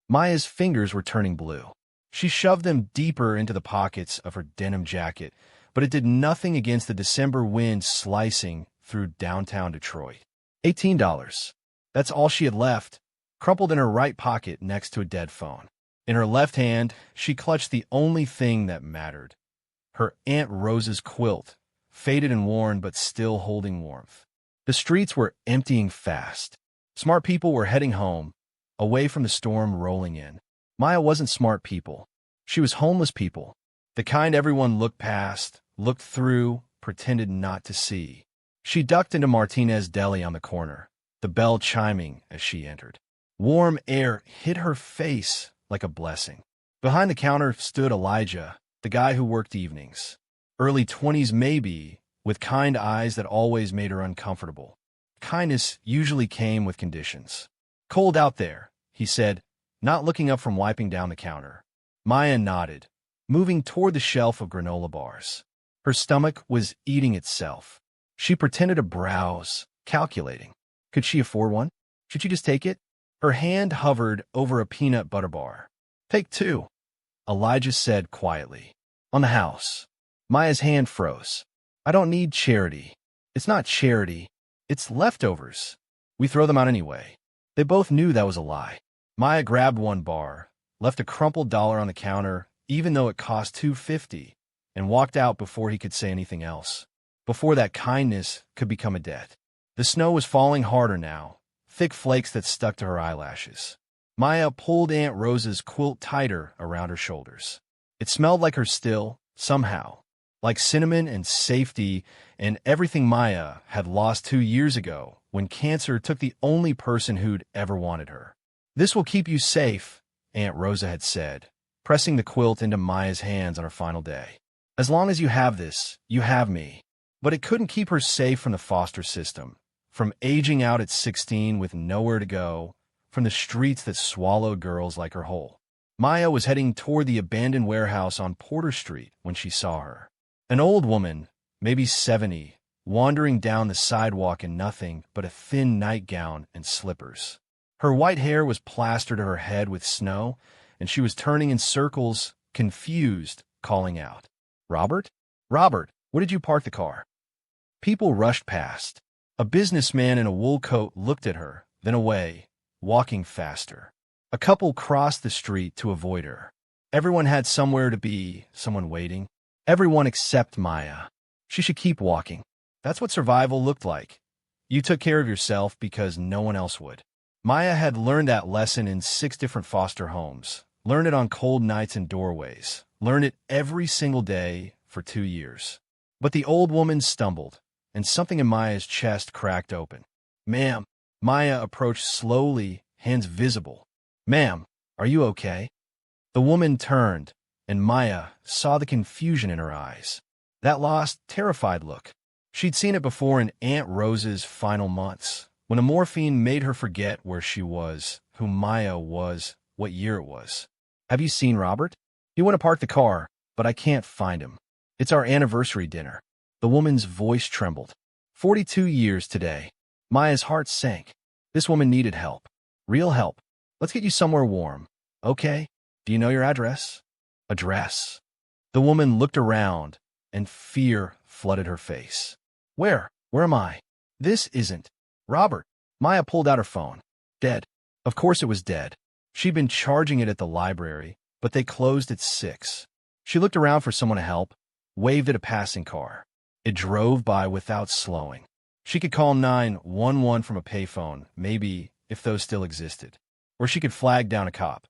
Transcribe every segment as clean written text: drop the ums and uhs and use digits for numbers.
Maya's fingers were turning blue. She shoved them deeper into the pockets of her denim jacket, but it did nothing against the December wind slicing through downtown Detroit. $18. That's all she had left, crumpled in her right pocket next to a dead phone. In her left hand, she clutched the only thing that mattered, her Aunt Rose's quilt, faded and worn but still holding warmth. The streets were emptying fast. Smart people were heading home, away from the storm rolling in. Maya wasn't smart people. She was homeless people, the kind everyone looked past, looked through, pretended not to see. She ducked into Martinez Deli on the corner, the bell chiming as she entered. Warm air hit her face like a blessing. Behind the counter stood Elijah, the guy who worked evenings. Early 20s maybe, with kind eyes that always made her uncomfortable. Kindness usually came with conditions. "Cold out there," he said, not looking up from wiping down the counter. Maya nodded, moving toward the shelf of granola bars. Her stomach was eating itself. She pretended to browse, calculating. Could she afford one? Should she just take it? Her hand hovered over a peanut butter bar. "Take two," Elijah said quietly. "On the house." Maya's hand froze. "I don't need charity." "It's not charity. It's leftovers. We throw them out anyway." They both knew that was a lie. Maya grabbed one bar, left a crumpled dollar on the counter, even though it cost $2.50, and walked out before he could say anything else, before that kindness could become a debt. The snow was falling harder now, thick flakes that stuck to her eyelashes. Maya pulled Aunt Rose's quilt tighter around her shoulders. It smelled like her still, somehow, like cinnamon and safety and everything Maya had lost 2 years ago when cancer took the only person who'd ever wanted her. "This will keep you safe," Aunt Rosa had said, pressing the quilt into Maya's hands on her final day. "As long as you have this, you have me." But it couldn't keep her safe from the foster system, from aging out at 16 with nowhere to go, from the streets that swallowed girls like her whole. Maya was heading toward the abandoned warehouse on Porter Street when she saw her. An old woman, maybe 70, wandering down the sidewalk in nothing but a thin nightgown and slippers. Her white hair was plastered to her head with snow, and she was turning in circles, confused, calling out, "Robert? Robert, where did you park the car?" People rushed past. A businessman in a wool coat looked at her, then away, walking faster. A couple crossed the street to avoid her. Everyone had somewhere to be, someone waiting. Everyone except Maya. She should keep walking. That's what survival looked like. You took care of yourself because no one else would. Maya had learned that lesson in 6 different foster homes, learned it on cold nights in doorways, learned it every single day for 2 years. But the old woman stumbled, and something in Maya's chest cracked open. "Ma'am." Maya approached slowly, hands visible. "Ma'am, are you okay?" The woman turned, and Maya saw the confusion in her eyes. That lost, terrified look. She'd seen it before in Aunt Rose's final months, when the morphine made her forget where she was, who Maya was, what year it was. "Have you seen Robert? He went to park the car, but I can't find him. It's our anniversary dinner." The woman's voice trembled. 42 years today. Maya's heart sank. This woman needed help. Real help. "Let's get you somewhere warm. Okay? Do you know your address?" Address. The woman looked around, and fear flooded her face. Where am I? This isn't Robert." Maya pulled out her phone. Dead. Of course it was dead. She'd been charging it at the library, but they closed at 6. She looked around for someone to help, waved at a passing car. It drove by without slowing. She could call 911 from a payphone, maybe, if those still existed. Or she could flag down a cop.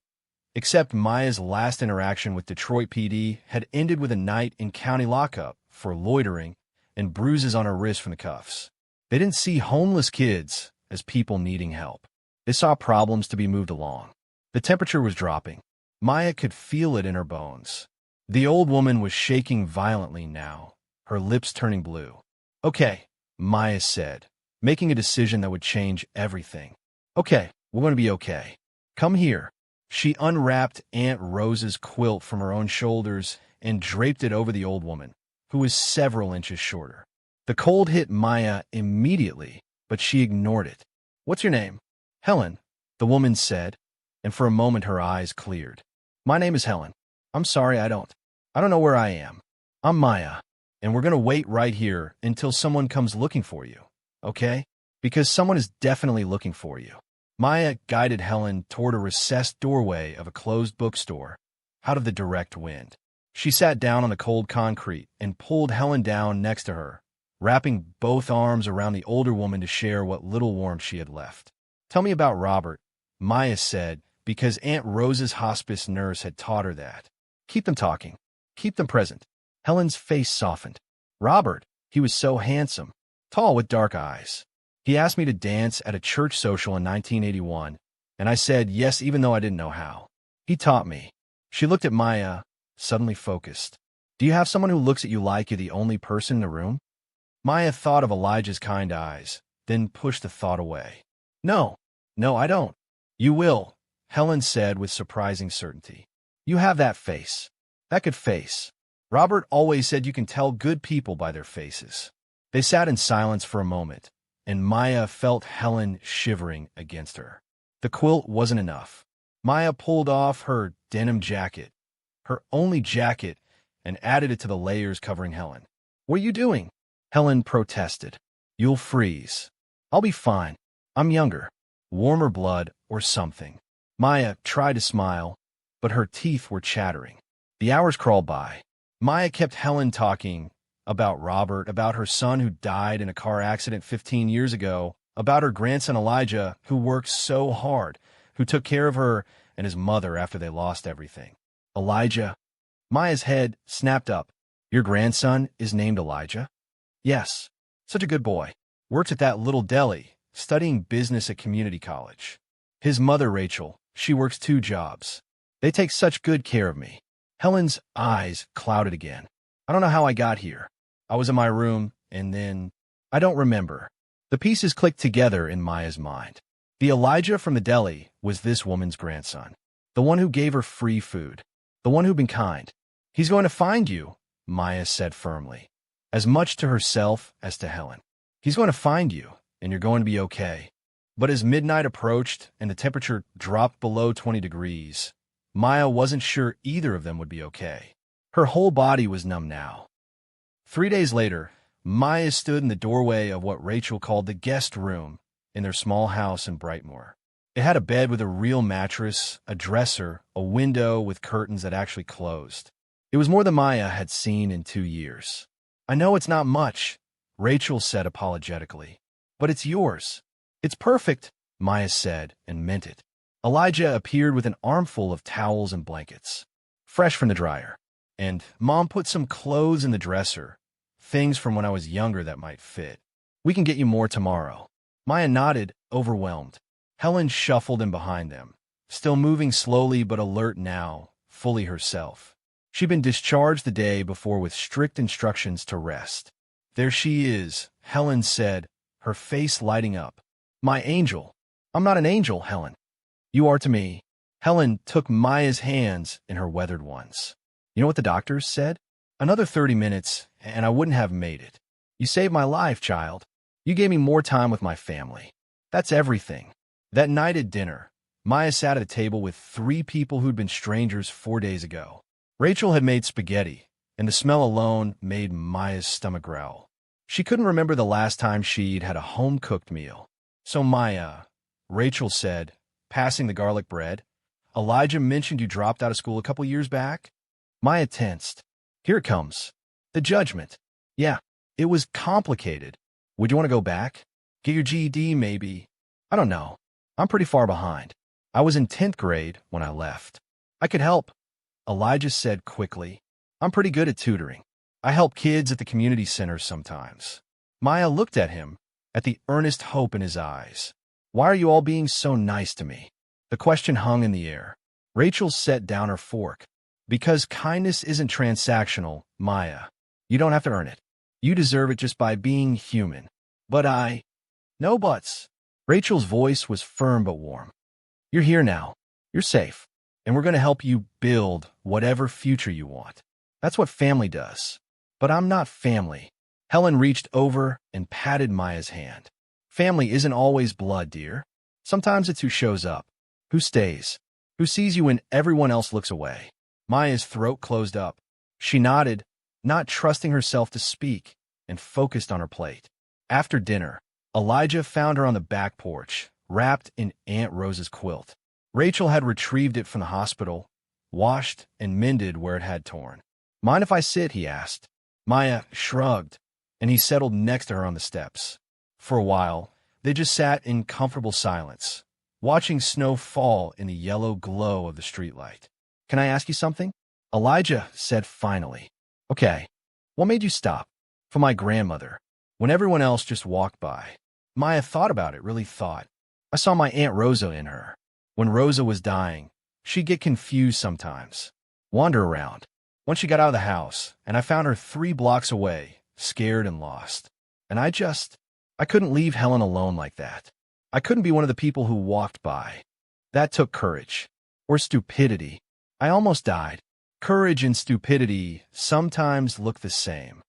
Except Maya's last interaction with Detroit PD had ended with a night in county lockup for loitering and bruises on her wrist from the cuffs. They didn't see homeless kids as people needing help. They saw problems to be moved along. The temperature was dropping. Maya could feel it in her bones. The old woman was shaking violently now, her lips turning blue. "Okay," Maya said, making a decision that would change everything. "Okay, we're going to be okay. Come here." She unwrapped Aunt Rose's quilt from her own shoulders and draped it over the old woman, who was several inches shorter. The cold hit Maya immediately, but she ignored it. "What's your name?" "Helen," the woman said. and for a moment her eyes cleared. My name is Helen. I'm sorry, I don't know where I am. I'm Maya, and we're going to wait right here until someone comes looking for you, okay? Because someone is definitely looking for you. Maya guided Helen toward a recessed doorway of a closed bookstore, out of the direct wind. She sat down on the cold concrete and pulled Helen down next to her, wrapping both arms around the older woman to share what little warmth she had left. Tell me about Robert, Maya said, because Aunt Rose's hospice nurse had taught her that. Keep them talking. Keep them present. Helen's face softened. Robert, he was so handsome, tall with dark eyes. He asked me to dance at a church social in 1981, and I said yes even though I didn't know how. He taught me. She looked at Maya, suddenly focused. Do you have someone who looks at you like you're the only person in the room? Maya thought of Elijah's kind eyes, then pushed the thought away. No, I don't. You will, Helen said with surprising certainty. You have that face. That good face. Robert always said you can tell good people by their faces. They sat in silence for a moment, and Maya felt Helen shivering against her. The quilt wasn't enough. Maya pulled off her denim jacket, her only jacket, and added it to the layers covering Helen. What are you doing? Helen protested. You'll freeze. I'll be fine. I'm younger. Warmer blood or something. Maya tried to smile, but her teeth were chattering. The hours crawled by. Maya kept Helen talking about Robert, about her son who died in a car accident 15 years ago, about her grandson Elijah, who worked so hard, who took care of her and his mother after they lost everything. Elijah? Maya's head snapped up. Your grandson is named Elijah? Yes. Such a good boy. Works at that little deli, studying business at community college. His mother, Rachel, she works 2 jobs. They take such good care of me. Helen's eyes clouded again. I don't know how I got here. I was in my room, and then I don't remember. The pieces clicked together in Maya's mind. The Elijah from the deli was this woman's grandson, the one who gave her free food, the one who'd been kind. He's going to find you, Maya said firmly, as much to herself as to Helen. He's going to find you, and you're going to be okay. But as midnight approached and the temperature dropped below 20 degrees, Maya wasn't sure either of them would be okay. Her whole body was numb now. 3 days later, Maya stood in the doorway of what Rachel called the guest room in their small house in Brightmoor. It had a bed with a real mattress, a dresser, a window with curtains that actually closed. It was more than Maya had seen in 2 years. I know it's not much, Rachel said apologetically, but it's yours. It's perfect, Maya said, and meant it. Elijah appeared with an armful of towels and blankets, fresh from the dryer. And Mom put some clothes in the dresser, things from when I was younger that might fit. We can get you more tomorrow. Maya nodded, overwhelmed. Helen shuffled in behind them, still moving slowly but alert now, fully herself. She'd been discharged the day before with strict instructions to rest. There she is, Helen said, her face lighting up. My angel. I'm not an angel, Helen. You are to me. Helen took Maya's hands in her weathered ones. You know what the doctors said? Another 30 minutes, and I wouldn't have made it. You saved my life, child. You gave me more time with my family. That's everything. That night at dinner, Maya sat at a table with 3 people who'd been strangers 4 days ago. Rachel had made spaghetti, and the smell alone made Maya's stomach growl. She couldn't remember the last time she'd had a home-cooked meal. So Maya, Rachel said, passing the garlic bread, Elijah mentioned you dropped out of school a couple years back? Maya tensed. Here it comes. The judgment. Yeah, it was complicated. Would you want to go back? Get your GED, maybe? I don't know. I'm pretty far behind. I was in 10th grade when I left. I could help, Elijah said quickly. I'm pretty good at tutoring. I help kids at the community center sometimes. Maya looked at him, at the earnest hope in his eyes. Why are you all being so nice to me? The question hung in the air. Rachel set down her fork. Because kindness isn't transactional, Maya. You don't have to earn it. You deserve it just by being human. But No buts. Rachel's voice was firm but warm. You're here now. You're safe. And we're going to help you build whatever future you want. That's what family does. But I'm not family. Helen reached over and patted Maya's hand. Family isn't always blood, dear. Sometimes it's who shows up, who stays, Who sees you when everyone else looks away? Maya's throat closed up. She nodded, not trusting herself to speak, and focused on her plate. After dinner, Elijah found her on the back porch, wrapped in Aunt Rose's quilt. Rachel had retrieved it from the hospital, washed and mended where it had torn. "Mind if I sit?" he asked. Maya shrugged, and he settled next to her on the steps. For a while, they just sat in comfortable silence, watching snow fall in the yellow glow of the streetlight. "Can I ask you something?" Elijah said finally. "Okay. What made you stop?" "For my grandmother. When everyone else just walked by." Maya thought about it, really thought. "I saw my Aunt Rosa in her. When Rosa was dying, she'd get confused sometimes, wander around. Once she got out of the house, and I found her 3 blocks away, scared and lost. And I couldn't leave Helen alone like that. I couldn't be one of the people who walked by. That took courage. Or stupidity. I almost died. Courage and stupidity sometimes look the same."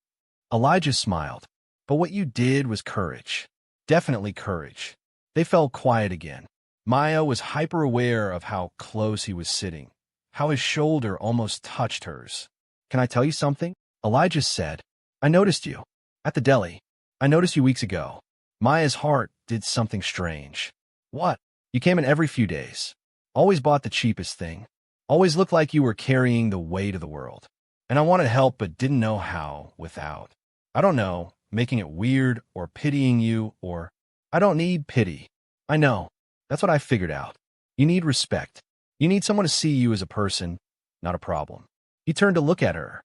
Elijah smiled. "But what you did was courage. Definitely courage." They fell quiet again. Maya was hyper-aware of how close he was sitting, how his shoulder almost touched hers. "Can I tell you something?" Elijah said. "I noticed you. At the deli. I noticed you weeks ago." Maya's heart did something strange. "What?" "You came in every few days. Always bought the cheapest thing. Always looked like you were carrying the weight of the world. And I wanted to help but didn't know how without. I don't know, making it weird or pitying you or... I don't need pity. I know. That's what I figured out. You need respect. You need someone to see you as a person, not a problem." He turned to look at her.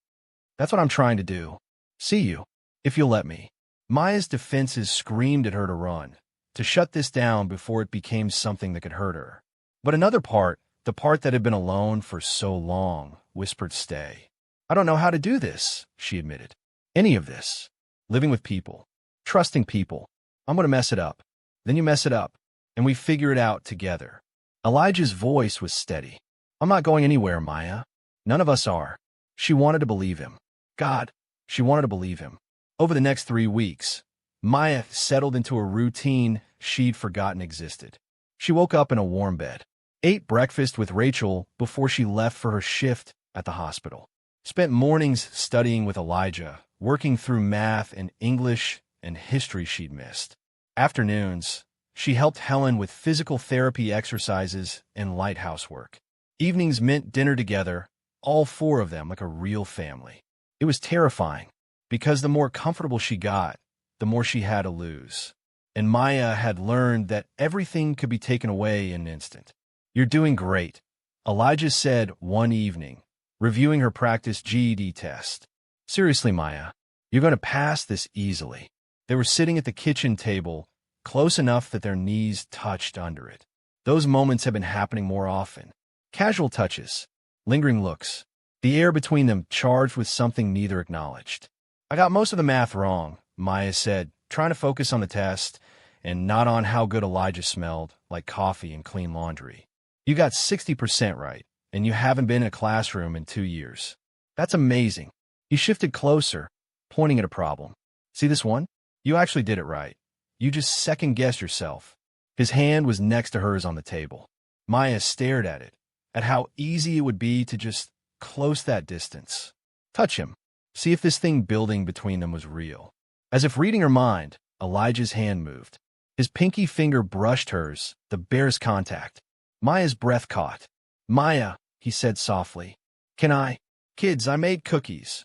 "That's what I'm trying to do. See you, if you'll let me." Maya's defenses screamed at her to run, to shut this down before it became something that could hurt her. But another part, the part that had been alone for so long, whispered stay. "I don't know how to do this," she admitted. "Any of this. Living with people. Trusting people. I'm going to mess it up. Then you mess it up. And we figure it out together." Elijah's voice was steady. "I'm not going anywhere, Maya. None of us are." She wanted to believe him. God, she wanted to believe him. Over the next 3 weeks, Maya settled into a routine she'd forgotten existed. She woke up in a warm bed, ate breakfast with Rachel before she left for her shift at the hospital, spent mornings studying with Elijah, working through math and English and history she'd missed. Afternoons, she helped Helen with physical therapy exercises and light housework. Evenings meant dinner together, all 4 of them like a real family. It was terrifying, because the more comfortable she got, the more she had to lose. And Maya had learned that everything could be taken away in an instant. "You're doing great," Elijah said one evening, reviewing her practice GED test. "Seriously, Maya, you're going to pass this easily." They were sitting at the kitchen table, close enough that their knees touched under it. Those moments have been happening more often. Casual touches, lingering looks, the air between them charged with something neither acknowledged. "I got most of the math wrong," Maya said, trying to focus on the test and not on how good Elijah smelled, like coffee and clean laundry. "You got 60% right, and you haven't been in a classroom in 2 years. That's amazing." He shifted closer, pointing at a problem. "See this one? You actually did it right. You just second-guessed yourself." His hand was next to hers on the table. Maya stared at it, at how easy it would be to just close that distance. Touch him. See if this thing building between them was real. As if reading her mind, Elijah's hand moved. His pinky finger brushed hers, the barest contact. Maya's breath caught. "Maya," he said softly. "Can I? Kids, I made cookies."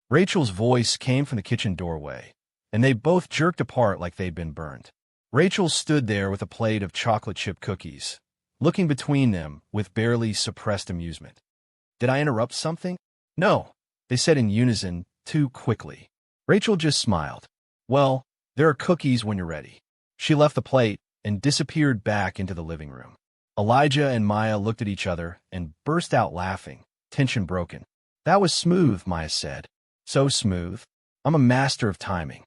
Rachel's voice came from the kitchen doorway, and they both jerked apart like they'd been burned. Rachel stood there with a plate of chocolate chip cookies, looking between them with barely suppressed amusement. "Did I interrupt something?" "No," they said in unison, too quickly. Rachel just smiled. "Well, there are cookies when you're ready." She left the plate and disappeared back into the living room. Elijah and Maya looked at each other and burst out laughing, tension broken. "That was smooth," Maya said. "So smooth. I'm a master of timing."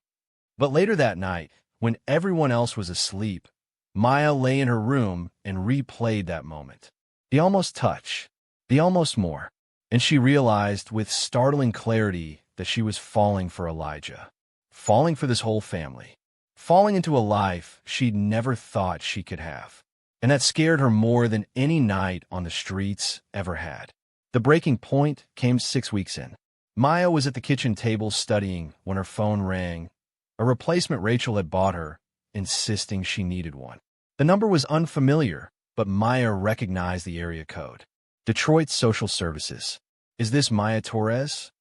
But later that night, when everyone else was asleep, Maya lay in her room and replayed that moment. The almost touch, the almost more, and she realized with startling clarity that she was falling for Elijah, falling for this whole family, falling into a life she'd never thought she could have. and that scared her more than any night on the streets ever had. The breaking point came 6 weeks in. Maya was at the kitchen table studying when her phone rang. A replacement Rachel had bought her, insisting she needed one. The number was unfamiliar, but Maya recognized the area code. Detroit Social Services. Is this Maya Torres?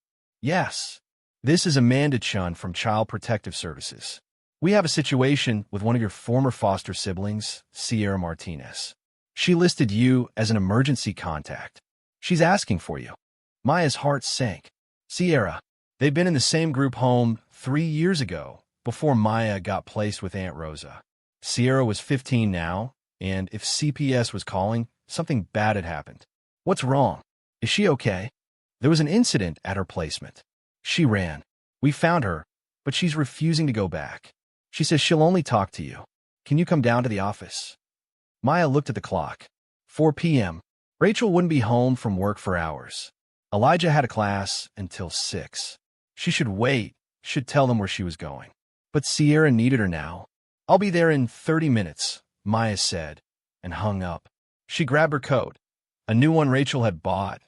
Yes. This is Amanda Chun from Child Protective Services. We have a situation with one of your former foster siblings, Sierra Martinez. She listed you as an emergency contact. She's asking for you. Maya's heart sank. Sierra. They've been in the same group home 3 years ago, before Maya got placed with Aunt Rosa. Sierra was 15 now, and if CPS was calling, something bad had happened. What's wrong? Is she okay? There was an incident at her placement. She ran. We found her, but she's refusing to go back. She says she'll only talk to you. Can you come down to the office? Maya looked at the clock. 4 p.m. Rachel wouldn't be home from work for hours. Elijah had a class until 6. She should wait, should tell them where she was going. But Sierra needed her now. I'll be there in 30 minutes, Maya said, and hung up. She grabbed her coat, a new one Rachel had bought,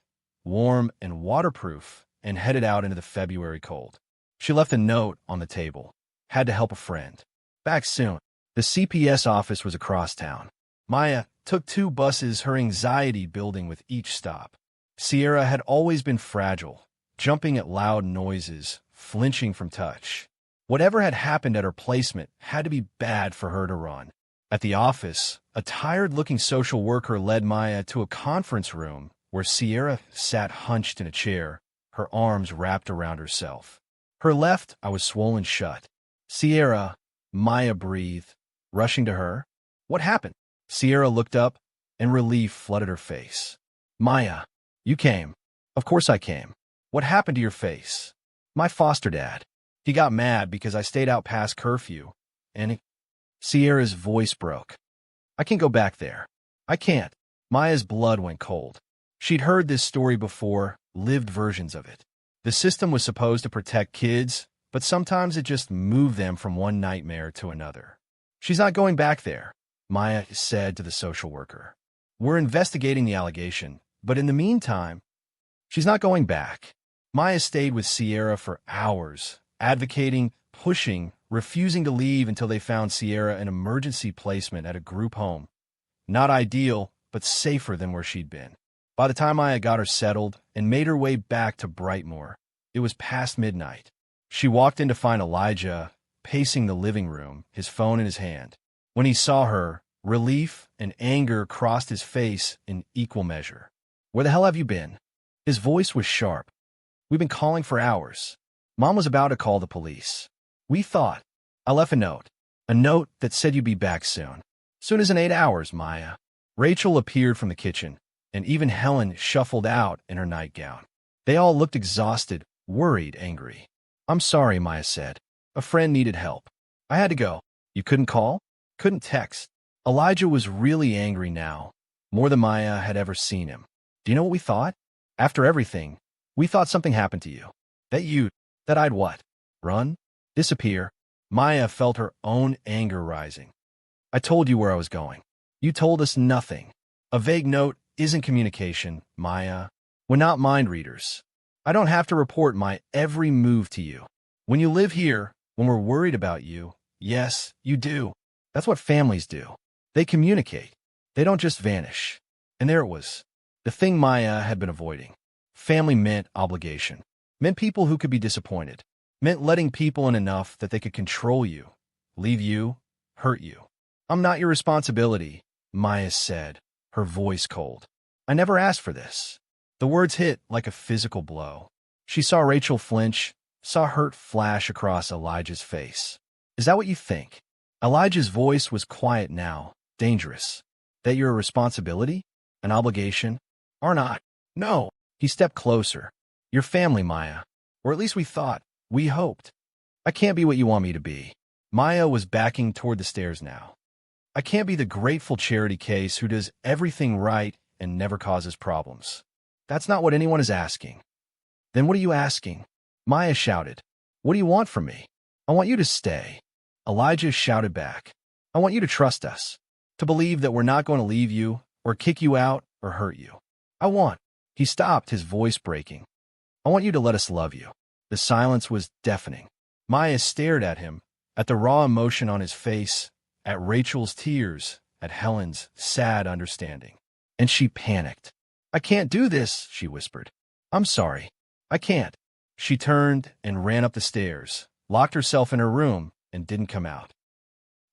warm and waterproof, and headed out into the February cold. She left a note on the table. Had to help a friend. Back soon. The CPS office was across town. Maya took 2 buses, her anxiety building with each stop. Sierra had always been fragile, jumping at loud noises, flinching from touch. Whatever had happened at her placement had to be bad for her to run. At the office, a tired-looking social worker led Maya to a conference room where Sierra sat hunched in a chair, her arms wrapped around herself. Her left eye was swollen shut. Sierra, Maya breathed, rushing to her. What happened? Sierra looked up, and relief flooded her face. Maya, you came. Of course I came. What happened to your face? My foster dad. He got mad because I stayed out past curfew, and Sierra's voice broke. I can't go back there. I can't. Maya's blood went cold. She'd heard this story before, lived versions of it. The system was supposed to protect kids, but sometimes it just moved them from one nightmare to another. She's not going back there, Maya said to the social worker. We're investigating the allegation, but in the meantime, she's not going back. Maya stayed with Sierra for hours, advocating, pushing, refusing to leave until they found Sierra an emergency placement at a group home. Not ideal, but safer than where she'd been. By the time Maya got her settled and made her way back to Brightmoor, it was past midnight. She walked in to find Elijah pacing the living room, his phone in his hand. When he saw her, relief and anger crossed his face in equal measure. Where the hell have you been? His voice was sharp. We've been calling for hours. Mom was about to call the police. We thought. I left a note that said you'd be back soon. Soon as in 8 hours, Maya. Rachel appeared from the kitchen, and even Helen shuffled out in her nightgown. They all looked exhausted, worried, angry. I'm sorry, Maya said. A friend needed help. I had to go. You couldn't call? Couldn't text. Elijah was really angry now, more than Maya had ever seen him. Do you know what we thought? After everything, we thought something happened to you. That I'd what? Run? Disappear? Maya felt her own anger rising. I told you where I was going. You told us nothing. A vague note isn't communication, Maya. We're not mind readers. I don't have to report my every move to you. When you live here, when we're worried about you, yes, you do. That's what families do. They communicate. They don't just vanish. And there it was. The thing Maya had been avoiding. Family meant obligation. Meant people who could be disappointed. Meant letting people in enough that they could control you, leave you, hurt you. I'm not your responsibility, Maya said, her voice cold. I never asked for this. The words hit like a physical blow. She saw Rachel flinch, saw hurt flash across Elijah's face. Is that what you think? Elijah's voice was quiet now, dangerous. That you're a responsibility? An obligation? Or not? No. He stepped closer. Your family, Maya. Or at least we thought. We hoped. I can't be what you want me to be. Maya was backing toward the stairs now. I can't be the grateful charity case who does everything right and never causes problems. That's not what anyone is asking. Then what are you asking? Maya shouted. What do you want from me? I want you to stay. Elijah shouted back. I want you to trust us. To believe that we're not going to leave you, or kick you out, or hurt you. I want. He stopped, his voice breaking. I want you to let us love you. The silence was deafening. Maya stared at him, at the raw emotion on his face, at Rachel's tears, at Helen's sad understanding. And she panicked. I can't do this, she whispered. I'm sorry. I can't. She turned and ran up the stairs, locked herself in her room, and didn't come out.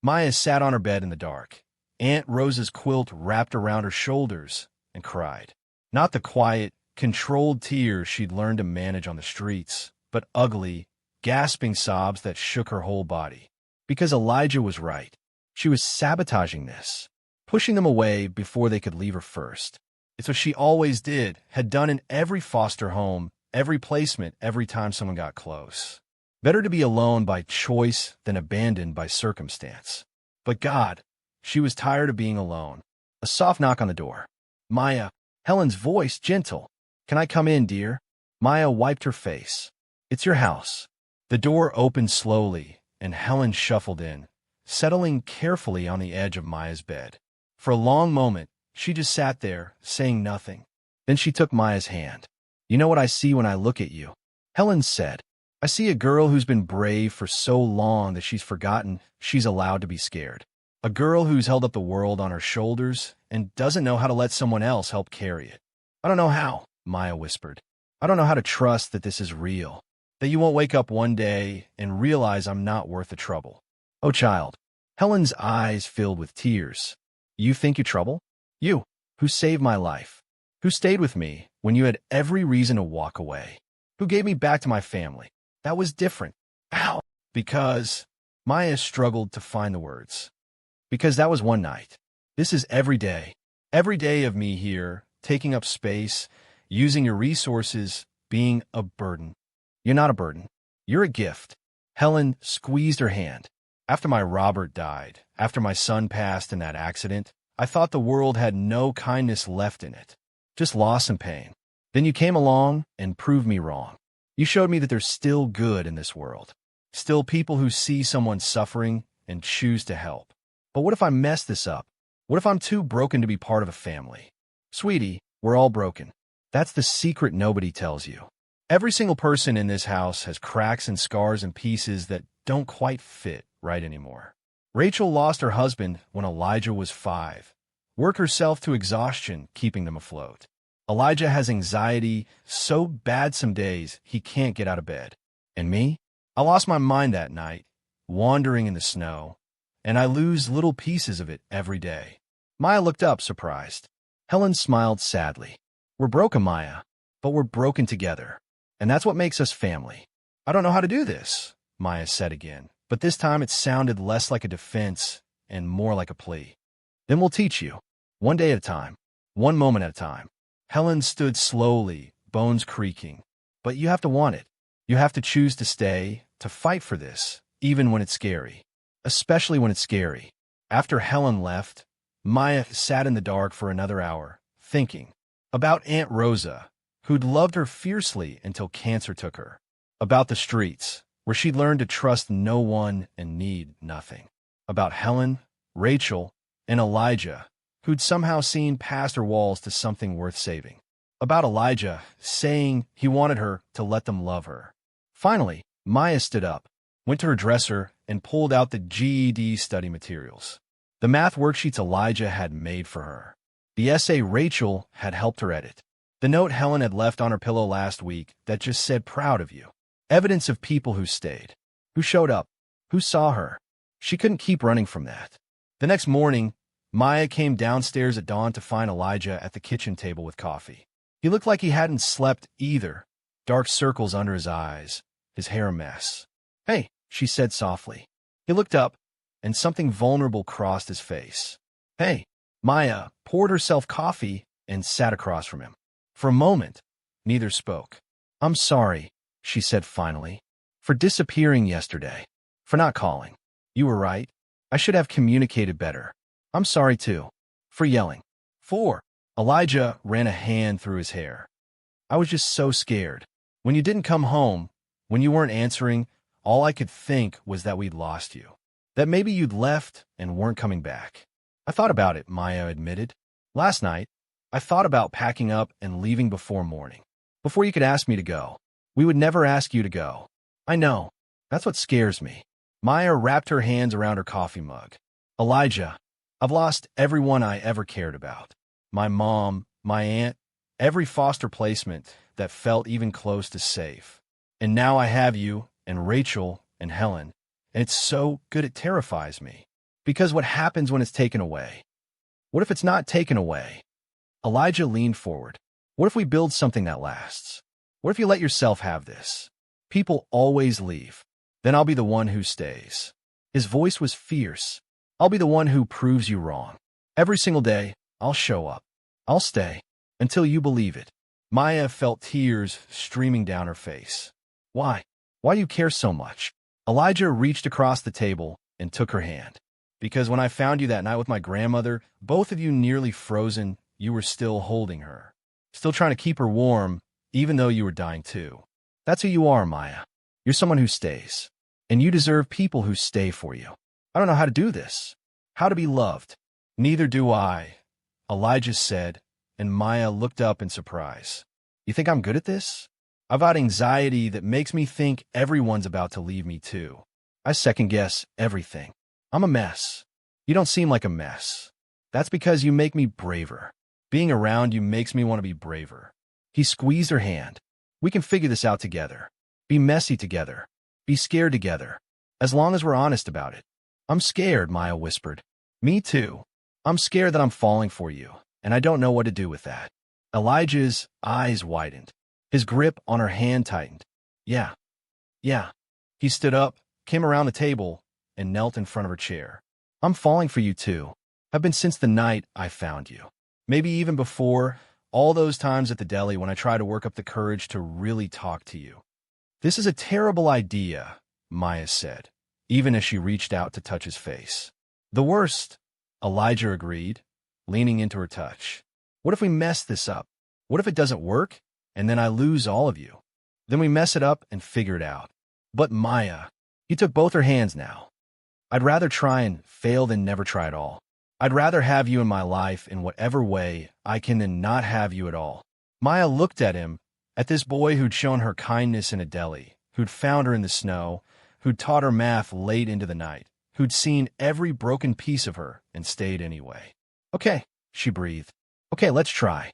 Maya sat on her bed in the dark. Aunt Rosa's quilt wrapped around her shoulders and cried. Not the quiet, controlled tears she'd learned to manage on the streets, but ugly, gasping sobs that shook her whole body. Because Elijah was right. She was sabotaging this, pushing them away before they could leave her first. It's what she always did, had done in every foster home, every placement, every time someone got close. Better to be alone by choice than abandoned by circumstance. But God, she was tired of being alone. A soft knock on the door. Maya, Helen's voice gentle. Can I come in, dear? Maya wiped her face. It's your house. The door opened slowly, and Helen shuffled in, settling carefully on the edge of Maya's bed. For a long moment, she just sat there, saying nothing. Then she took Maya's hand. You know what I see when I look at you? Helen said. I see a girl who's been brave for so long that she's forgotten she's allowed to be scared. A girl who's held up the world on her shoulders and doesn't know how to let someone else help carry it. I don't know how, Maya whispered. I don't know how to trust that this is real, that you won't wake up one day and realize I'm not worth the trouble. Oh, child. Helen's eyes filled with tears. You think you're trouble? You, who saved my life, who stayed with me when you had every reason to walk away, who gave me back to my family. That was different. How? Because Maya struggled to find the words. Because that was one night. This is every day of me here, taking up space, using your resources, being a burden. You're not a burden. You're a gift. Helen squeezed her hand. After my Robert died, after my son passed in that accident, I thought the world had no kindness left in it, just loss and pain. Then you came along and proved me wrong. You showed me that there's still good in this world, still people who see someone suffering and choose to help. But what if I mess this up? What if I'm too broken to be part of a family? Sweetie, we're all broken. That's the secret nobody tells you. Every single person in this house has cracks and scars and pieces that don't quite fit right anymore. Rachel lost her husband when Elijah was 5. Worked herself to exhaustion, keeping them afloat. Elijah has anxiety so bad some days he can't get out of bed. And me? I lost my mind that night, wandering in the snow, and I lose little pieces of it every day. Maya looked up, surprised. Helen smiled sadly. We're broken, Maya, but we're broken together. And that's what makes us family. I don't know how to do this, Maya said again, but this time it sounded less like a defense and more like a plea. Then we'll teach you, one day at a time, one moment at a time. Helen stood slowly, bones creaking. But you have to want it. You have to choose to stay, to fight for this, even when it's scary. Especially when it's scary. After Helen left, Maya sat in the dark for another hour, thinking about Aunt Rosa, who'd loved her fiercely until cancer took her. About the streets, where she'd learned to trust no one and need nothing. About Helen, Rachel, and Elijah, who'd somehow seen past her walls to something worth saving. About Elijah saying he wanted her to let them love her. Finally, Maya stood up, went to her dresser, and pulled out the GED study materials. The math worksheets Elijah had made for her. The essay Rachel had helped her edit. The note Helen had left on her pillow last week that just said proud of you. Evidence of people who stayed, who showed up, who saw her. She couldn't keep running from that. The next morning, Maya came downstairs at dawn to find Elijah at the kitchen table with coffee. He looked like he hadn't slept either, dark circles under his eyes, his hair a mess. Hey, she said softly. He looked up, and something vulnerable crossed his face. Hey, Maya poured herself coffee and sat across from him. For a moment, neither spoke. I'm sorry, she said finally, for disappearing yesterday, for not calling. You were right. I should have communicated better. I'm sorry, too, for yelling. Elijah ran a hand through his hair. I was just so scared. When you didn't come home, when you weren't answering, all I could think was that we'd lost you. That maybe you'd left and weren't coming back. I thought about it, Maya admitted. Last night, I thought about packing up and leaving before morning. Before you could ask me to go. We would never ask you to go. I know. That's what scares me. Maya wrapped her hands around her coffee mug. Elijah, I've lost everyone I ever cared about. My mom, my aunt, every foster placement that felt even close to safe. And now I have you, and Rachel, and Helen. And it's so good it terrifies me. Because what happens when it's taken away? What if it's not taken away? Elijah leaned forward. What if we build something that lasts? What if you let yourself have this? People always leave. Then I'll be the one who stays. His voice was fierce. I'll be the one who proves you wrong. Every single day, I'll show up. I'll stay. Until you believe it. Maya felt tears streaming down her face. Why? Why do you care so much? Elijah reached across the table and took her hand. Because when I found you that night with my grandmother, both of you nearly frozen, you were still holding her. Still trying to keep her warm, even though you were dying too. That's who you are, Maya. You're someone who stays. And you deserve people who stay for you. I don't know how to do this. How to be loved. Neither do I, Elijah said, and Maya looked up in surprise. You think I'm good at this? I've got anxiety that makes me think everyone's about to leave me too. I second-guess everything. I'm a mess. You don't seem like a mess. That's because you make me braver. Being around you makes me want to be braver. He squeezed her hand. We can figure this out together. Be messy together. Be scared together. As long as we're honest about it. I'm scared, Maya whispered. Me too. I'm scared that I'm falling for you, and I don't know what to do with that. Elijah's eyes widened. His grip on her hand tightened. Yeah. He stood up, came around the table, and knelt in front of her chair. I'm falling for you too. I've been since the night I found you. Maybe even before, all those times at the deli when I tried to work up the courage to really talk to you. This is a terrible idea, Maya said, even as she reached out to touch his face. The worst, Elijah agreed, leaning into her touch. What if we mess this up? What if it doesn't work, and then I lose all of you? Then we mess it up and figure it out. But Maya, he took both her hands now. I'd rather try and fail than never try at all. I'd rather have you in my life in whatever way I can than not have you at all. Maya looked at him, at this boy who'd shown her kindness in a deli, who'd found her in the snow, who'd taught her math late into the night, who'd seen every broken piece of her and stayed anyway. Okay, she breathed. Okay, let's try.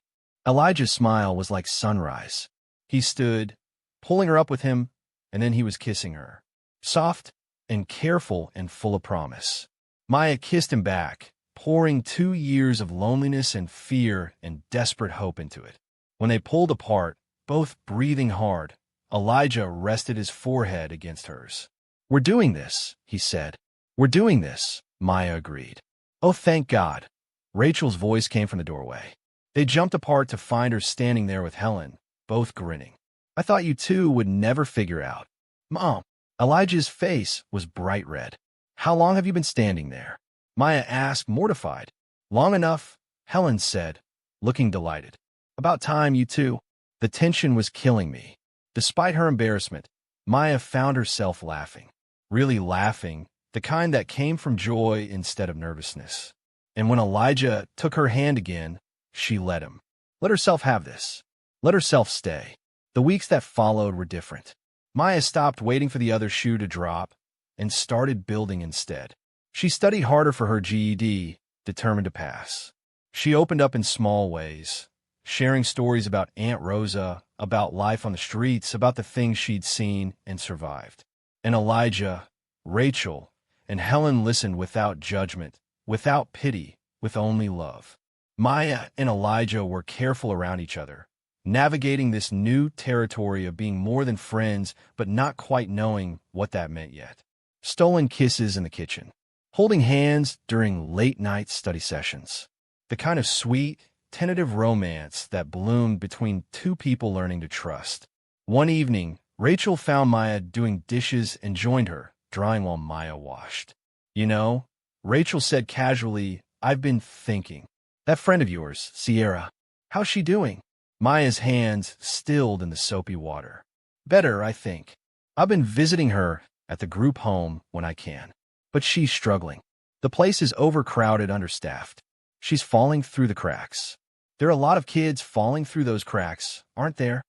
Elijah's smile was like sunrise. He stood, pulling her up with him, and then he was kissing her. Soft and careful and full of promise. Maya kissed him back, pouring 2 years of loneliness and fear and desperate hope into it. When they pulled apart, both breathing hard, Elijah rested his forehead against hers. We're doing this, he said. We're doing this, Maya agreed. Oh, thank God. Rachel's voice came from the doorway. They jumped apart to find her standing there with Helen, both grinning. I thought you two would never figure out. Mom. Elijah's face was bright red. How long have you been standing there? Maya asked, mortified. Long enough, Helen said, looking delighted. About time, you two. The tension was killing me. Despite her embarrassment, Maya found herself laughing. Really laughing, the kind that came from joy instead of nervousness. And when Elijah took her hand again, she let him. Let herself have this. Let herself stay. The weeks that followed were different. Maya stopped waiting for the other shoe to drop and started building instead. She studied harder for her GED, determined to pass. She opened up in small ways, sharing stories about Aunt Rosa, about life on the streets, about the things she'd seen and survived. And Elijah, Rachel, and Helen listened without judgment, without pity, with only love. Maya and Elijah were careful around each other, navigating this new territory of being more than friends but not quite knowing what that meant yet. Stolen kisses in the kitchen. Holding hands during late-night study sessions. The kind of sweet, tentative romance that bloomed between two people learning to trust. One evening, Rachel found Maya doing dishes and joined her, drying while Maya washed. You know, Rachel said casually, I've been thinking. That friend of yours, Sierra, how's she doing? Maya's hands stilled in the soapy water. Better, I think. I've been visiting her at the group home when I can. But she's struggling. The place is overcrowded, understaffed. She's falling through the cracks. There are a lot of kids falling through those cracks, aren't there?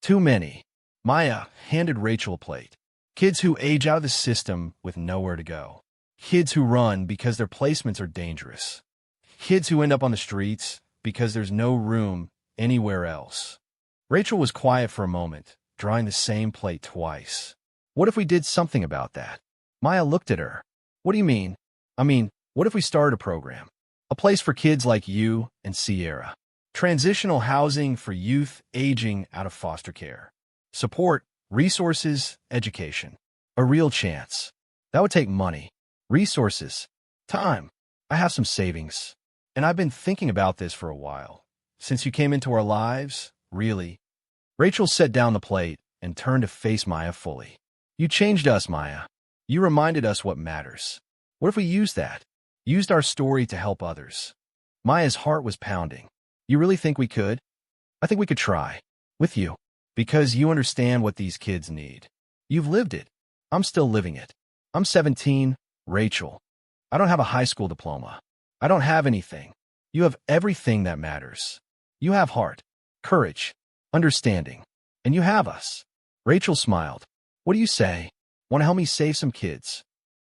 Too many. Maya handed Rachel a plate. Kids who age out of the system with nowhere to go. Kids who run because their placements are dangerous. Kids who end up on the streets because there's no room anywhere else. Rachel was quiet for a moment, drawing the same plate twice. What if we did something about that? Maya looked at her. What do you mean? What if we started a program? A place for kids like you and Sierra. Transitional housing for youth aging out of foster care. Support, resources, education. A real chance. That would take money, resources, time. I have some savings. And I've been thinking about this for a while. Since you came into our lives, really. Rachel set down the plate and turned to face Maya fully. You changed us, Maya. You reminded us what matters. What if we used that? Used our story to help others? Maya's heart was pounding. You really think we could? I think we could try. With you. Because you understand what these kids need. You've lived it. I'm still living it. I'm 17, Rachel. I don't have a high school diploma. I don't have anything. You have everything that matters. You have heart, courage, understanding. And you have us. Rachel smiled. What do you say? Want to help me save some kids?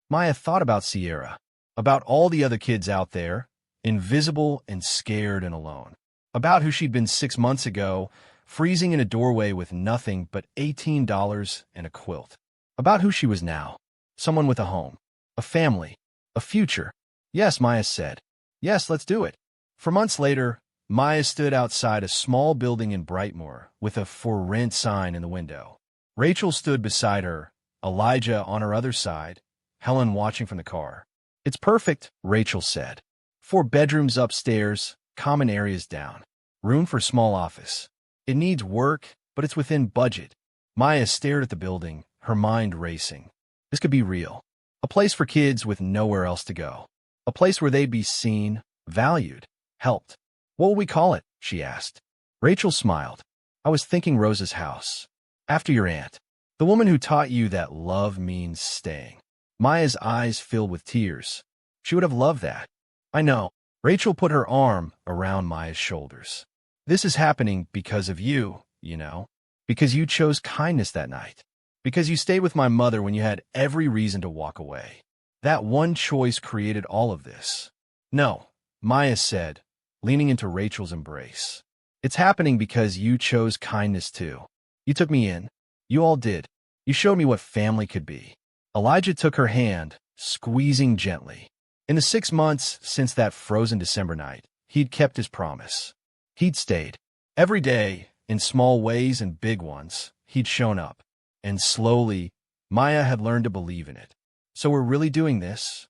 Maya thought about Sierra. About all the other kids out there, invisible and scared and alone. About who she'd been 6 months ago, freezing in a doorway with nothing but $18 and a quilt. About who she was now. Someone with a home, a family, a future. Yes, Maya said. Yes, let's do it. For months later, Maya stood outside a small building in Brightmoor with a for rent sign in the window. Rachel stood beside her, Elijah on her other side, Helen watching from the car. It's perfect, Rachel said. 4 bedrooms upstairs, common areas down. Room for small office. It needs work, but it's within budget. Maya stared at the building, her mind racing. This could be real. A place for kids with nowhere else to go. A place where they'd be seen, valued, helped. What will we call it? She asked. Rachel smiled. I was thinking Rose's house. After your aunt. The woman who taught you that love means staying. Maya's eyes filled with tears. She would have loved that. I know. Rachel put her arm around Maya's shoulders. This is happening because of you, you know. Because you chose kindness that night. Because you stayed with my mother when you had every reason to walk away. That one choice created all of this. No, Maya said, leaning into Rachel's embrace. It's happening because you chose kindness too. You took me in. You all did. You showed me what family could be. Elijah took her hand, squeezing gently. In the 6 months since that frozen December night, he'd kept his promise. He'd stayed. Every day, in small ways and big ones, he'd shown up. And slowly, Maya had learned to believe in it. So we're really doing this?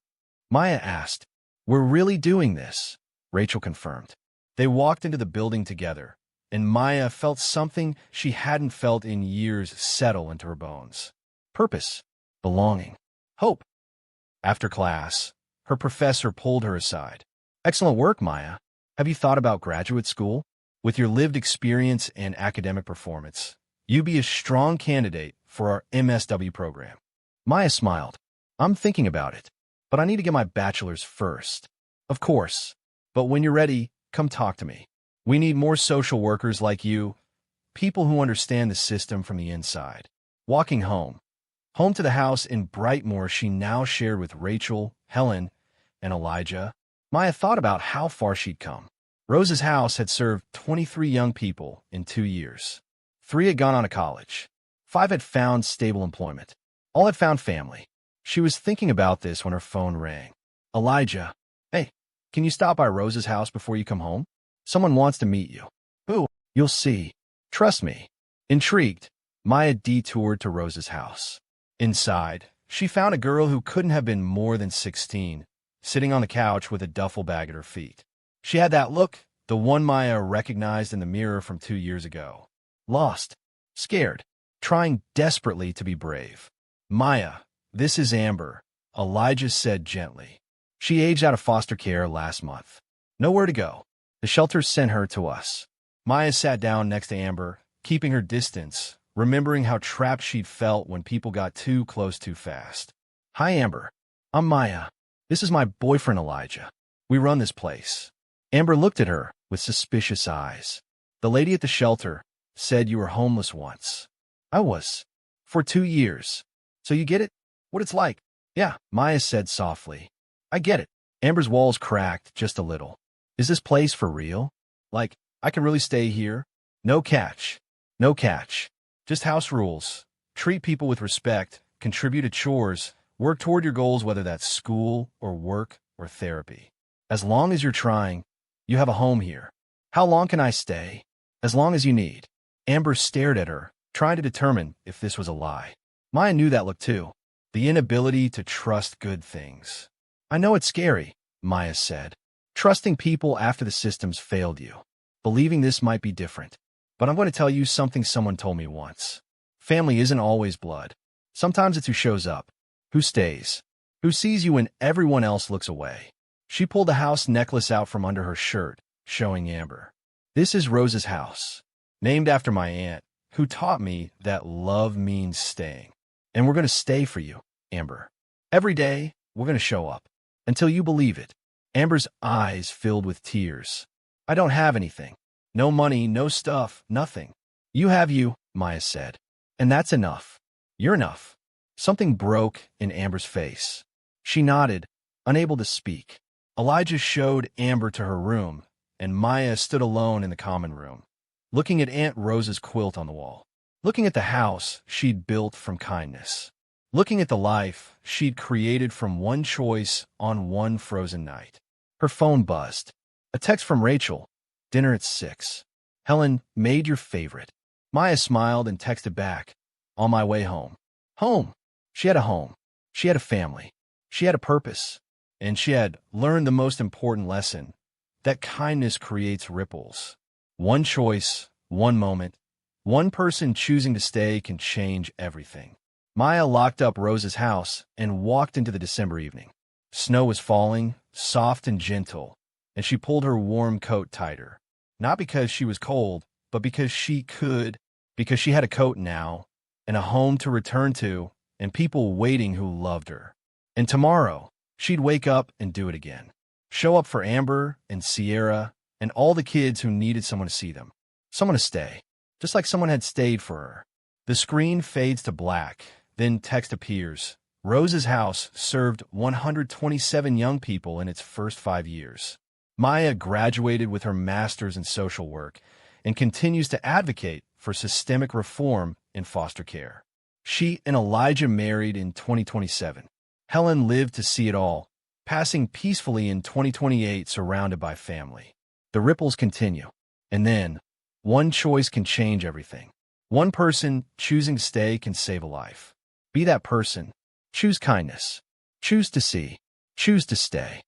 Maya asked. We're really doing this, Rachel confirmed. They walked into the building together, and Maya felt something she hadn't felt in years settle into her bones. Purpose, belonging, hope. After class, her professor pulled her aside. Excellent work, Maya. Have you thought about graduate school? With your lived experience and academic performance, you'd be a strong candidate for our MSW program. Maya smiled. I'm thinking about it, but I need to get my bachelor's first. Of course, but when you're ready, come talk to me. We need more social workers like you, people who understand the system from the inside. Walking home to the house in Brightmoor she now shared with Rachel, Helen, and Elijah, Maya thought about how far she'd come. Rose's house had served 23 young people in 2 years. 3 had gone on to college. 5 had found stable employment. All had found family. She was thinking about this when her phone rang. Elijah, hey, can you stop by Rose's house before you come home? Someone wants to meet you. Who? You'll see. Trust me. Intrigued, Maya detoured to Rose's house. Inside, she found a girl who couldn't have been more than 16, sitting on the couch with a duffel bag at her feet. She had that look, the one Maya recognized in the mirror from 2 years ago. Lost, scared, trying desperately to be brave. Maya, this is Amber, Elijah said gently. She aged out of foster care last month. Nowhere to go. The shelter sent her to us. Maya sat down next to Amber, keeping her distance, remembering how trapped she'd felt when people got too close too fast. Hi, Amber. I'm Maya. This is my boyfriend, Elijah. We run this place. Amber looked at her with suspicious eyes. The lady at the shelter said you were homeless once. I was. For 2 years. So you get it? What it's like? Yeah, Maya said softly. I get it. Amber's walls cracked just a little. Is this place for real? Like, I can really stay here? No catch. No catch. Just house rules. Treat people with respect, contribute to chores, work toward your goals, whether that's school or work or therapy. As long as you're trying, you have a home here. How long can I stay? As long as you need. Amber stared at her, trying to determine if this was a lie. Maya knew that look too. The inability to trust good things. I know it's scary, Maya said. Trusting people after the systems failed you. Believing this might be different. But I'm going to tell you something someone told me once. Family isn't always blood. Sometimes it's who shows up, who stays, who sees you when everyone else looks away. She pulled a house necklace out from under her shirt, showing Amber. This is Rose's house, named after my aunt, who taught me that love means staying. And we're going to stay for you, Amber. Every day, we're going to show up. Until you believe it. Amber's eyes filled with tears. I don't have anything. No money, no stuff, nothing. You have you, Maya said. And that's enough. You're enough. Something broke in Amber's face. She nodded, unable to speak. Elijah showed Amber to her room, and Maya stood alone in the common room, looking at Aunt Rose's quilt on the wall, looking at the house she'd built from kindness, looking at the life she'd created from one choice on one frozen night. Her phone buzzed. A text from Rachel. Dinner at 6. Helen made your favorite. Maya smiled and texted back. On my way home. Home. She had a home. She had a family. She had a purpose. And she had learned the most important lesson, that kindness creates ripples. One choice, one moment, one person choosing to stay can change everything. Maya locked up Rose's house and walked into the December evening. Snow was falling, soft and gentle, and she pulled her warm coat tighter. Not because she was cold, but because she could, because she had a coat now, and a home to return to, and people waiting who loved her. And tomorrow, she'd wake up and do it again. Show up for Amber and Sierra and all the kids who needed someone to see them. Someone to stay, just like someone had stayed for her. The screen fades to black, then text appears. Rose's house served 127 young people in its first 5 years. Maya graduated with her master's in social work and continues to advocate for systemic reform in foster care. She and Elijah married in 2027. Helen lived to see it all, passing peacefully in 2028 surrounded by family. The ripples continue. And then, one choice can change everything. One person choosing to stay can save a life. Be that person. Choose kindness. Choose to see. Choose to stay.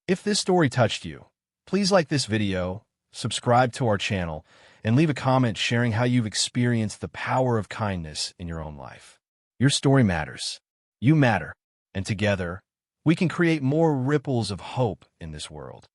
If this story touched you, please like this video, subscribe to our channel, and leave a comment sharing how you've experienced the power of kindness in your own life. Your story matters. You matter. And together, we can create more ripples of hope in this world.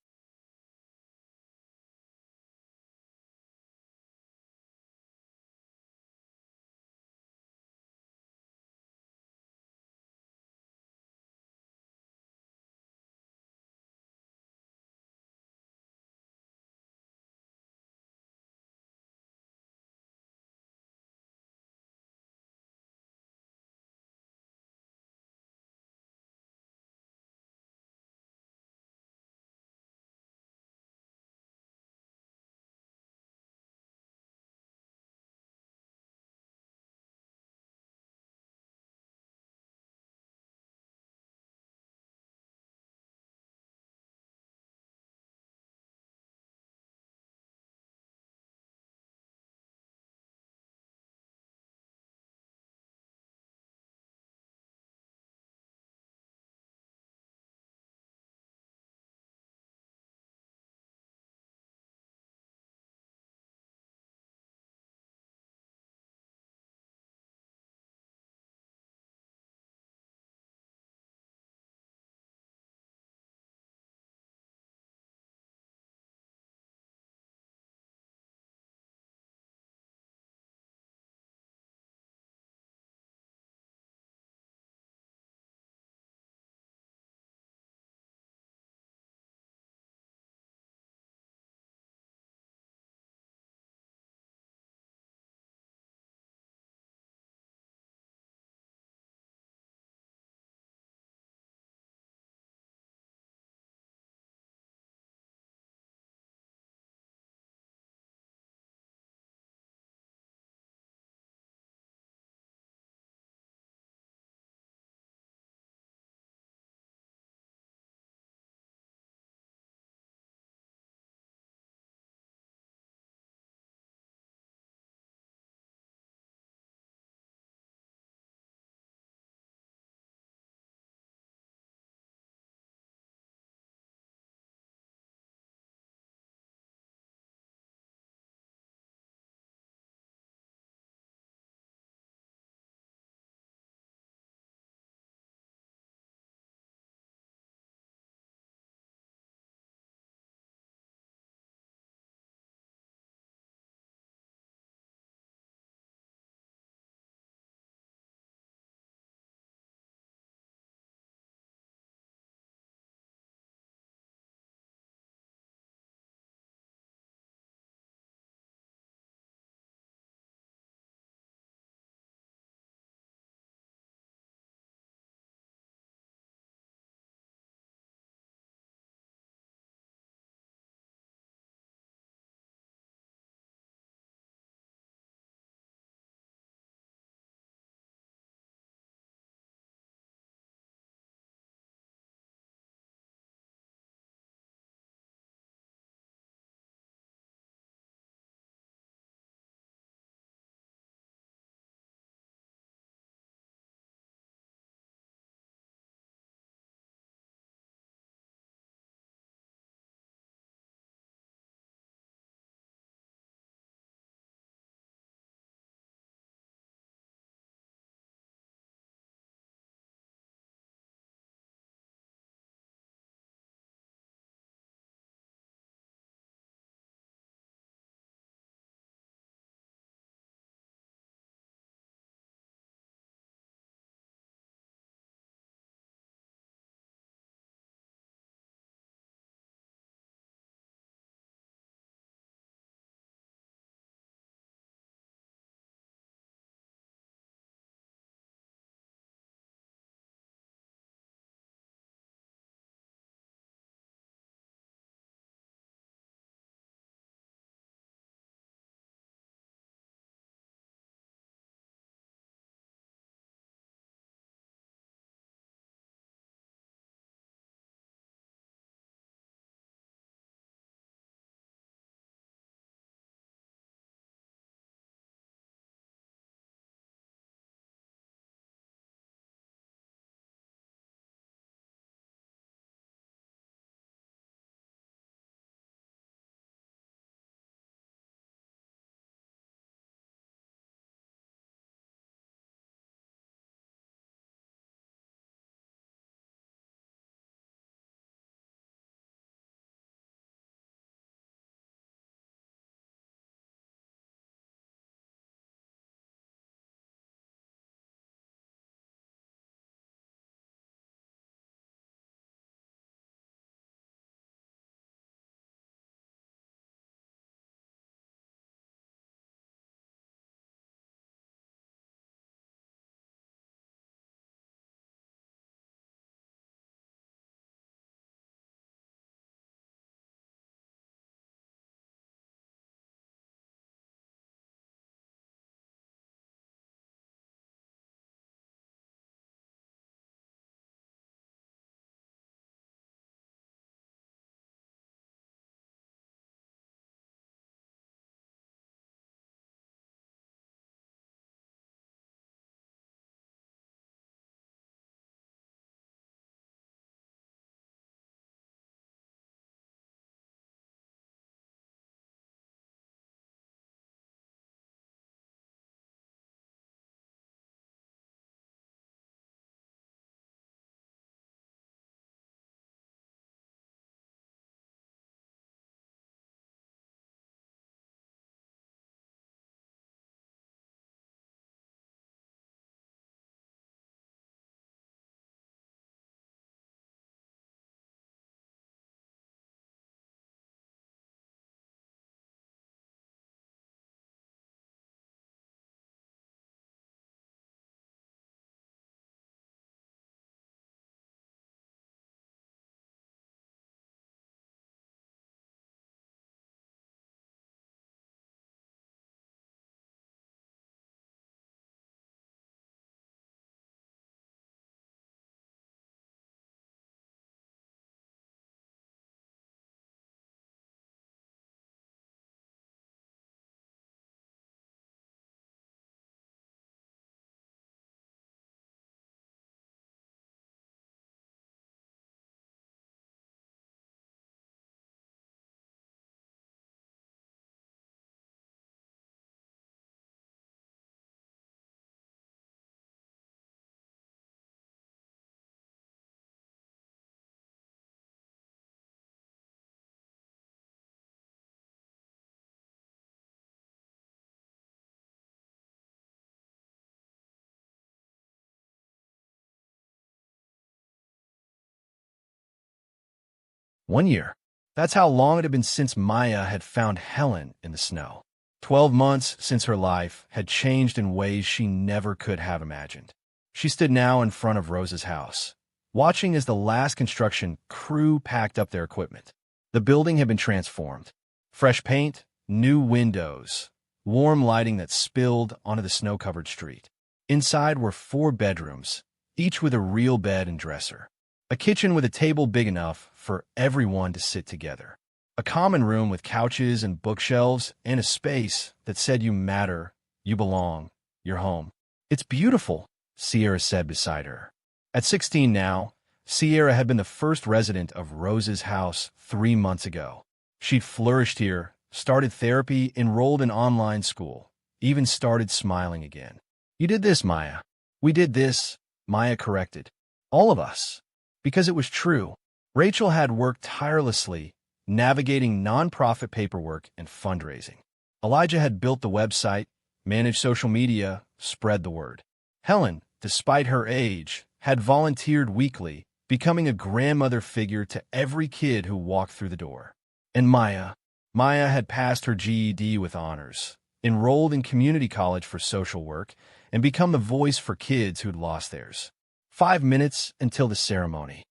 1 year. That's how long it had been since Maya had found Helen in the snow. 12 months since her life had changed in ways she never could have imagined. She stood now in front of Rose's house, watching as the last construction crew packed up their equipment. The building had been transformed. Fresh paint, new windows, warm lighting that spilled onto the snow-covered street. Inside were 4 bedrooms, each with a real bed and dresser. A kitchen with a table big enough for everyone to sit together. A common room with couches and bookshelves and a space that said you matter, you belong, you're home. "It's beautiful," Sierra said beside her. At 16 now, Sierra had been the first resident of Rose's house 3 months ago. She'd flourished here, started therapy, enrolled in online school, even started smiling again. "You did this, Maya." "We did this," Maya corrected. "All of us." Because it was true. Rachel had worked tirelessly, navigating nonprofit paperwork and fundraising. Elijah had built the website, managed social media, spread the word. Helen, despite her age, had volunteered weekly, becoming a grandmother figure to every kid who walked through the door. And Maya had passed her GED with honors, enrolled in community college for social work, and become the voice for kids who'd lost theirs. 5 minutes until the ceremony.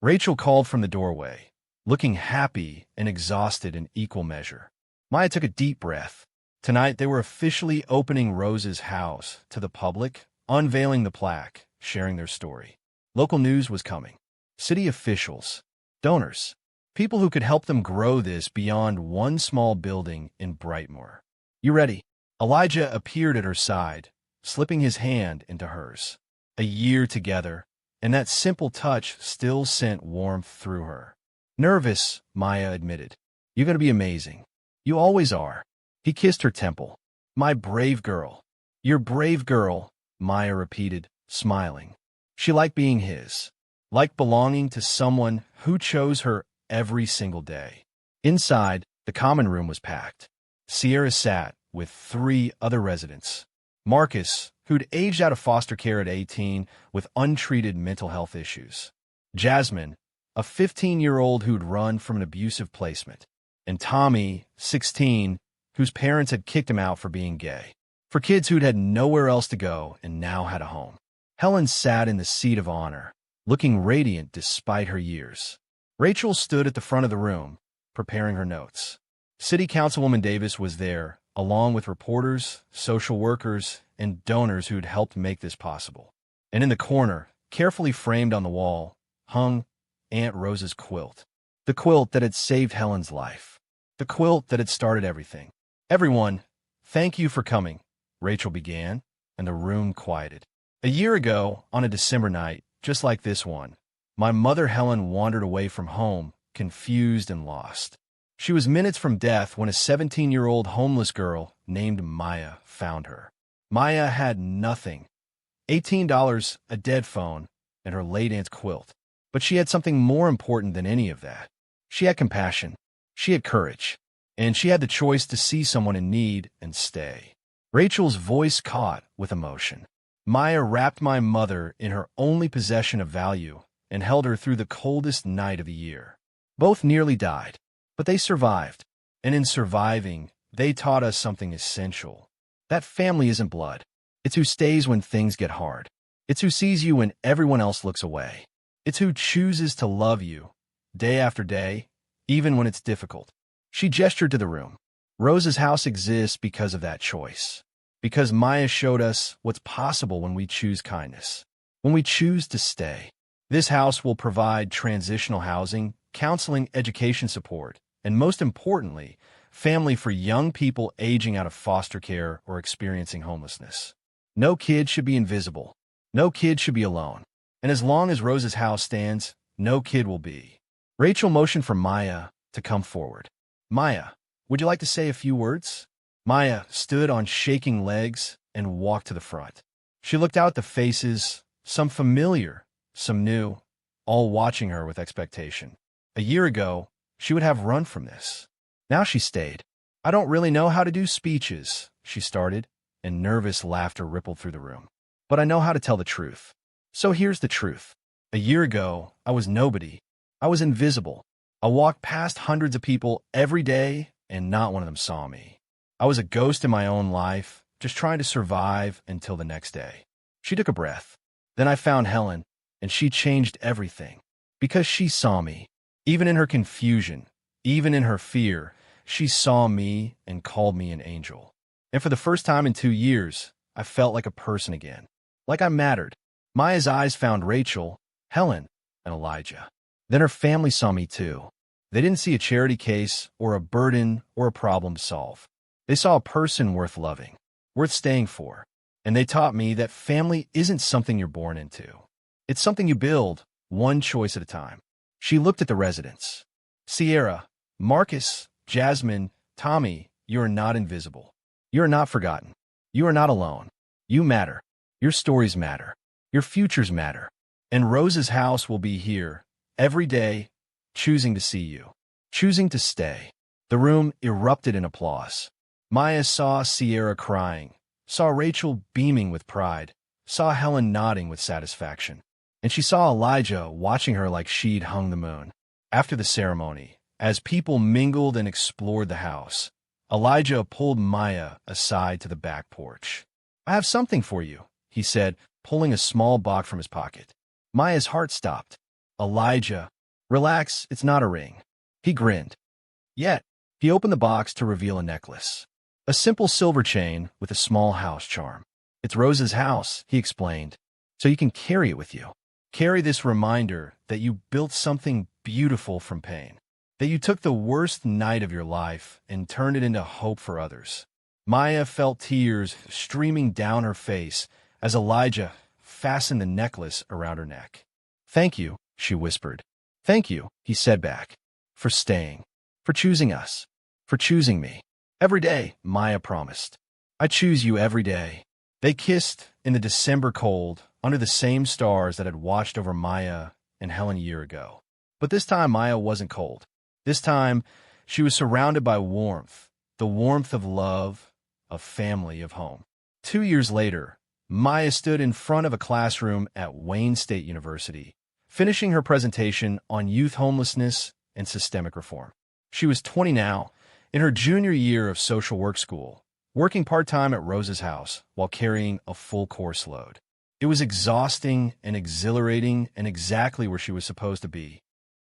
Rachel called from the doorway, looking happy and exhausted in equal measure. Maya took a deep breath. Tonight they were officially opening Rose's house to the public, unveiling the plaque, sharing their story. Local news was coming. City officials, donors, people who could help them grow this beyond one small building in Brightmoor. "You ready?" Elijah appeared at her side, slipping his hand into hers. A year together, and that simple touch still sent warmth through her. "Nervous," Maya admitted. "You're going to be amazing. You always are." He kissed her temple. "My brave girl." "Your brave girl," Maya repeated, smiling. She liked being his, liked belonging to someone who chose her every single day. Inside, the common room was packed. Sierra sat with 3 other residents. Marcus, who'd aged out of foster care at 18 with untreated mental health issues. Jasmine, a 15-year-old who'd run from an abusive placement. And Tommy, 16, whose parents had kicked him out for being gay. For kids who'd had nowhere else to go and now had a home. Helen sat in the seat of honor, looking radiant despite her years. Rachel stood at the front of the room, preparing her notes. City Councilwoman Davis was there, along with reporters, social workers, and donors who'd helped make this possible. And in the corner, carefully framed on the wall, hung Aunt Rose's quilt. The quilt that had saved Helen's life. The quilt that had started everything. "Everyone, thank you for coming," Rachel began, and the room quieted. "A year ago, on a December night, just like this one, my mother Helen wandered away from home, confused and lost. She was minutes from death when a 17-year-old homeless girl named Maya found her. Maya had nothing. $18, a dead phone, and her late aunt's quilt. But she had something more important than any of that. She had compassion. She had courage. And she had the choice to see someone in need and stay." Rachel's voice caught with emotion. "Maya wrapped my mother in her only possession of value and held her through the coldest night of the year. Both nearly died, but they survived. And in surviving, they taught us something essential. That family isn't blood. It's who stays when things get hard. It's who sees you when everyone else looks away. It's who chooses to love you, day after day, even when it's difficult." She gestured to the room. Rose's house exists because of that choice. Because Maya showed us what's possible when we choose kindness. When we choose to stay. This house will provide transitional housing, counseling, education support, and most importantly, family for young people aging out of foster care or experiencing homelessness. No kid should be invisible. No kid should be alone. And as long as Rose's house stands, no kid will be. Rachel motioned for Maya to come forward. "Maya, would you like to say a few words?" Maya stood on shaking legs and walked to the front. She looked out at the faces, some familiar, some new, all watching her with expectation. A year ago, she would have run from this. Now she stayed. "I don't really know how to do speeches," she started, and nervous laughter rippled through the room. "But I know how to tell the truth. So here's the truth. A year ago, I was nobody. I was invisible. I walked past hundreds of people every day, and not one of them saw me. I was a ghost in my own life, just trying to survive until the next day. She took a breath. Then I found Helen, and she changed everything. Because she saw me. Even in her confusion, even in her fear, she saw me and called me an angel. And for the first time in 2 years, I felt like a person again. Like I mattered. Maya's eyes found Rachel, Helen, and Elijah. Then her family saw me too. They didn't see a charity case or a burden or a problem to solve. They saw a person worth loving, worth staying for. And they taught me that family isn't something you're born into. It's something you build, one choice at a time. She looked at the residents. Sierra, Marcus, Jasmine, Tommy, you are not invisible. You are not forgotten. You are not alone. You matter. Your stories matter. Your futures matter. And Rose's house will be here, every day, choosing to see you, choosing to stay. The room erupted in applause. Maya saw Sierra crying, saw Rachel beaming with pride, saw Helen nodding with satisfaction. And she saw Elijah watching her like she'd hung the moon. After the ceremony, as people mingled and explored the house, Elijah pulled Maya aside to the back porch. I have something for you, he said, pulling a small box from his pocket. Maya's heart stopped. Elijah, relax, it's not a ring. He grinned. Yet, he opened the box to reveal a necklace. A simple silver chain with a small house charm. It's Rose's house, he explained, so you can carry it with you. Carry this reminder that you built something beautiful from pain. That you took the worst night of your life and turned it into hope for others. Maya felt tears streaming down her face as Elijah fastened the necklace around her neck. Thank you, she whispered. Thank you, he said back, for staying, for choosing us, for choosing me. Every day, Maya promised. I choose you every day. They kissed in the December cold under the same stars that had watched over Maya and Helen a year ago. But this time, Maya wasn't cold. This time, she was surrounded by warmth, the warmth of love, of family, of home. 2 years later, Maya stood in front of a classroom at Wayne State University, finishing her presentation on youth homelessness and systemic reform. She was 20 now, in her junior year of social work school, working part-time at Rose's house while carrying a full course load. It was exhausting and exhilarating and exactly where she was supposed to be,